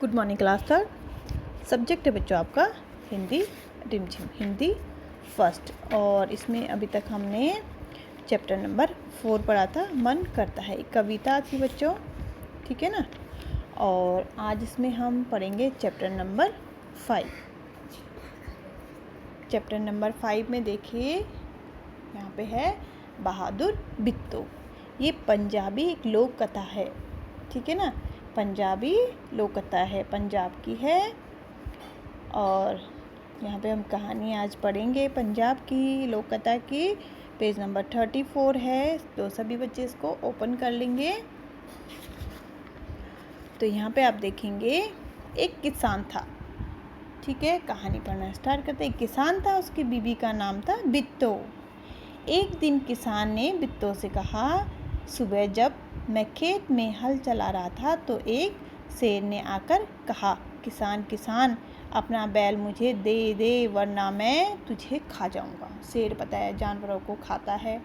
Good morning class third. Subject है बच्चों आपका हिंदी रिमझिम हिंदी फर्स्ट। और इसमें अभी तक हमने चैप्टर नंबर 4 पढ़ा था, मन करता है। एक कविता थी बच्चों, ठीक है ना। और आज इसमें हम पढ़ेंगे चैप्टर नंबर 5। चैप्टर नंबर 5 में देखिए यहाँ पे है बहादुर बिट्टो। ये पंजाबी एक लोक कथा है, ठीक है ना। पंजाबी लोक कथा है, पंजाब की है। और यहाँ पे हम कहानी आज पढ़ेंगे पंजाब की लोक कथा की। पेज नंबर 34 है, तो सभी बच्चे इसको ओपन कर लेंगे। तो यहाँ पे आप देखेंगे एक किसान था, ठीक है। कहानी पढ़ना स्टार्ट करते। एक किसान था, उसकी बीवी का नाम था बिट्टो। एक दिन किसान ने बिट्टो से कहा, सुबह जब मैं खेत में हल चला रहा था तो एक शेर ने आकर कहा, किसान किसान अपना बैल मुझे दे दे वरना मैं तुझे खा जाऊंगा। शेर पता है जानवरों को खाता है।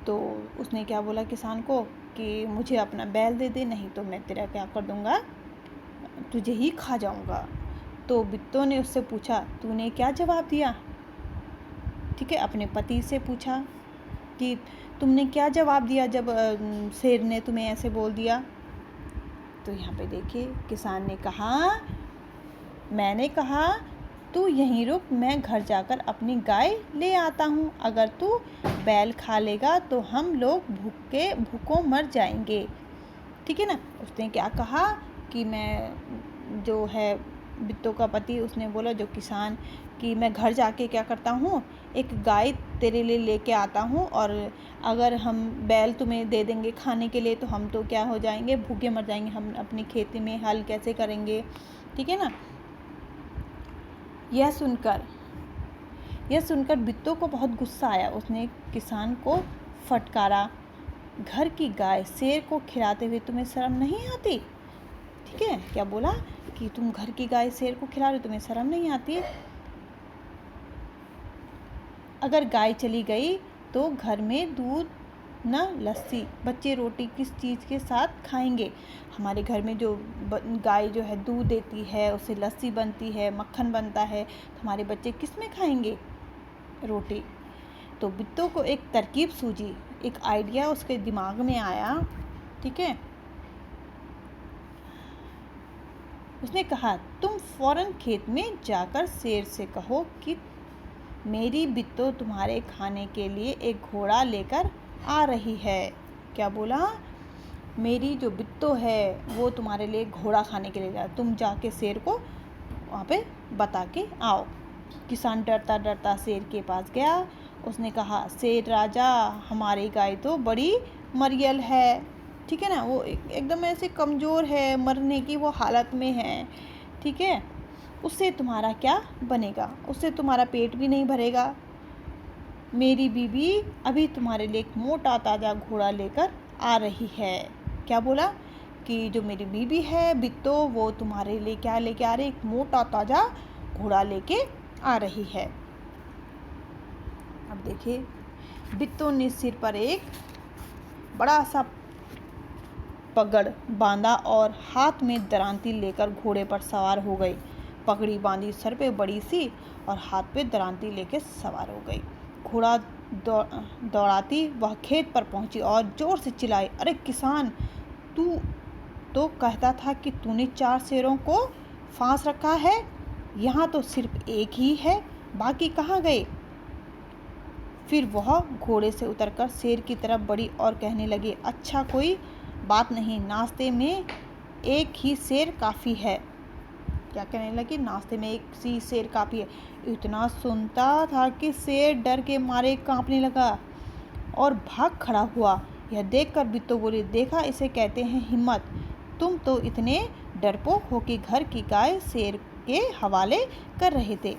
तो उसने क्या बोला किसान को कि मुझे अपना बैल दे दे, नहीं तो मैं तेरा क्या कर दूंगा, तुझे ही खा जाऊंगा। तो बिट्टो ने उससे पूछा, तूने क्या जवाब दिया? ठीक है, अपने पति से पूछा कि तुमने क्या जवाब दिया जब शेर ने तुम्हें ऐसे बोल दिया। तो यहाँ पे देखिए किसान ने कहा, मैंने कहा तू यहीं रुक, मैं घर जाकर अपनी गाय ले आता हूँ। अगर तू बैल खा लेगा तो हम लोग भूखों मर जाएंगे, ठीक है ना। उसने क्या कहा कि मैं जो है बिट्टो का पति, उसने बोला जो किसान कि मैं घर जाके क्या करता हूँ, एक गाय तेरे लिए लेके आता हूँ, और अगर हम बैल तुम्हें दे देंगे खाने के लिए तो हम तो क्या हो जाएंगे, भूखे मर जाएंगे। हम अपनी खेती में हल कैसे करेंगे, ठीक है ना। यह सुनकर बिट्टो को बहुत गुस्सा आया। उसने किसान को फटकारा, घर की गाय शेर को खिलाते हुए तुम्हें शर्म नहीं आती? ठीक है, क्या बोला कि तुम घर की गाय शेर को खिला रहे हो, तुम्हें शर्म नहीं आती? अगर गाय चली गई तो घर में दूध न लस्सी, बच्चे रोटी किस चीज़ के साथ खाएंगे? हमारे घर में जो गाय जो है दूध देती है, उससे लस्सी बनती है, मक्खन बनता है, तो हमारे बच्चे किस में खाएंगे? रोटी। तो बिट्टो को एक तरकीब सूझी, एक आइडिया उसके दिमाग में आया, ठीक है। उसने कहा, तुम फौरन खेत में जाकर शेर से कहो कि मेरी बिट्टो तुम्हारे खाने के लिए एक घोड़ा लेकर आ रही है। क्या बोला? मेरी जो बिट्टो है वो तुम्हारे लिए घोड़ा खाने के लिए जा, तुम जाके शेर को वहाँ पे बता के आओ। किसान डरता डरता शेर के पास गया। उसने कहा, शेर राजा, हमारी गाय तो बड़ी मरियल है, ठीक है ना। वो एकदम ऐसे कमज़ोर है, मरने की वो हालत में है, ठीक है। उससे तुम्हारा क्या बनेगा, उससे तुम्हारा पेट भी नहीं भरेगा। मेरी बीवी अभी तुम्हारे लिए एक मोटा ताज़ा घोड़ा लेकर आ रही है। क्या बोला कि जो मेरी बीवी है बिट्टो, वो तुम्हारे लिए क्या लेके आ रही, एक मोटा ताज़ा घोड़ा लेके आ रही है। अब देखिए बिट्टो ने सिर पर एक बड़ा सा पगड़ बांधा और हाथ में दरांती लेकर घोड़े पर सवार हो गई। पगड़ी बांधी सर पे बड़ी सी और हाथ पे दरांती लेकर सवार हो गई। घोड़ा दौड़ाती वह खेत पर पहुंची और जोर से चिल्लाई, अरे किसान, तू तो कहता था कि तूने 4 शेरों को फांस रखा है, यहाँ तो सिर्फ एक ही है, बाकी कहाँ गए? फिर वह घोड़े से उतरकर शेर की तरफ बढ़ी और कहने लगी, अच्छा कोई बात नहीं, नाश्ते में एक ही शेर काफ़ी है। क्या कहने लगी? नाश्ते में एक ही शेर काफ़ी है। इतना सुनता था कि शेर डर के मारे कांपने लगा और भाग खड़ा हुआ। यह देखकर बिट्टो बोली, देखा इसे कहते हैं हिम्मत, तुम तो इतने डरपोक हो कि घर की गाय शेर के हवाले कर रहे थे।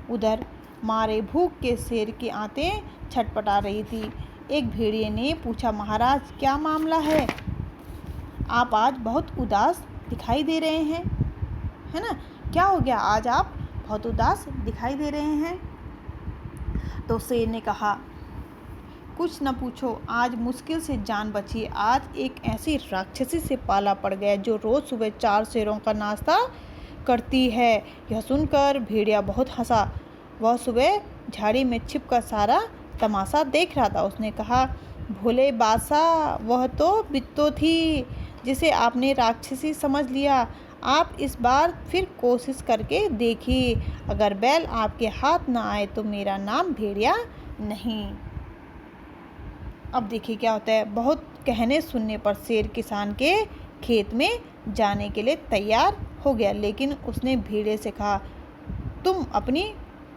उधर मारे भूख के शेर की आंतें छटपटा रही थी। एक भेड़िए ने पूछा, महाराज क्या मामला है, आप आज बहुत उदास दिखाई दे रहे हैं, है ना। क्या हो गया, आज आप बहुत उदास दिखाई दे रहे हैं? तो शेर ने कहा, कुछ न पूछो, आज मुश्किल से जान बची। आज एक ऐसी राक्षसी से पाला पड़ गया जो रोज़ सुबह 4 शेरों का नाश्ता करती है। यह सुनकर भेड़िया बहुत हंसा। वह सुबह झाड़ी में छिपकर सारा तमाशा देख रहा था। उसने कहा, भोले बादशाह, वह तो बित्तो थी जिसे आपने राक्षसी समझ लिया। आप इस बार फिर कोशिश करके देखिए। अगर बैल आपके हाथ ना आए तो मेरा नाम भेड़िया नहीं। अब देखिए क्या होता है। बहुत कहने सुनने पर शेर किसान के खेत में जाने के लिए तैयार हो गया, लेकिन उसने भेड़िए से कहा, तुम अपनी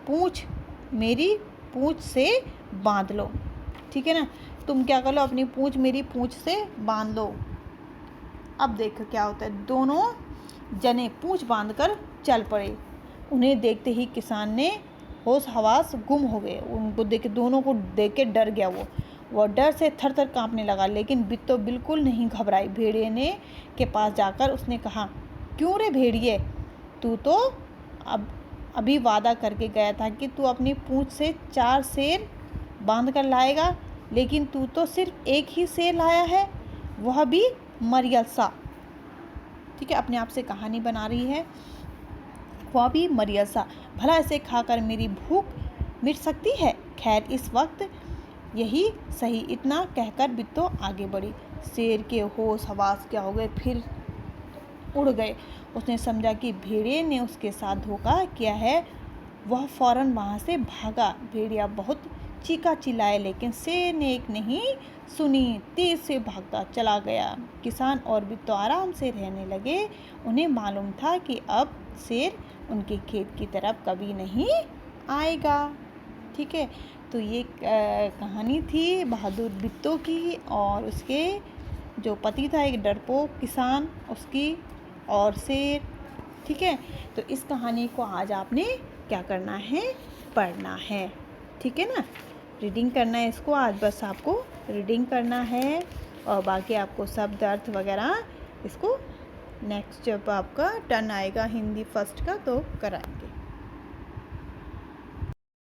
पूँछ मेरी पूँछ से बांध लो। ठीक है ना, तुम क्या कर लो, अपनी पूँछ मेरी पूँछ से बांध लो। अब देखो क्या होता है। दोनों जने पूँछ बांधकर चल पड़े। उन्हें देखते ही किसान ने होश हवास गुम हो गए। उनको देख, दोनों को देख के डर गया। वह डर से थर थर काँपने लगा, लेकिन बित्तो बिल्कुल नहीं घबराई। भेड़िए ने के पास जाकर उसने कहा, क्यों रे भेड़िए, तू तो अभी वादा करके गया था कि तू अपनी पूँछ से 4 शेर बांध कर लाएगा, लेकिन तू तो सिर्फ एक ही शेर लाया है, वह भी मरियल सा। ठीक है, अपने आप से कहानी बना रही है। वह भी मरियल सा, भला इसे खाकर मेरी भूख मिट सकती है। खैर, इस वक्त यही सही। इतना कहकर बित्तो आगे बढ़ी। शेर के होश हवास क्या हो गए, फिर उड़ गए। उसने समझा कि भेड़िए ने उसके साथ धोखा किया है। वह फौरन वहाँ से भागा। भेड़िया बहुत चीखा चिल्लाया, लेकिन शेर ने एक नहीं सुनी, तेज से भागता चला गया। किसान और बित्तो आराम से रहने लगे। उन्हें मालूम था कि अब शेर उनके खेत की तरफ कभी नहीं आएगा। ठीक है, तो ये कहानी थी बहादुर बित्तो की और उसके जो पति था, एक डरपोक किसान, उसकी और शेर। ठीक है, तो इस कहानी को आज आपने क्या करना है, पढ़ना है। ठीक है ना, रीडिंग करना है इसको। आज बस आपको रीडिंग करना है और बाकी आपको शब्द अर्थ वगैरह इसको नेक्स्ट जब आपका टर्न आएगा हिंदी फर्स्ट का तो कराएंगे।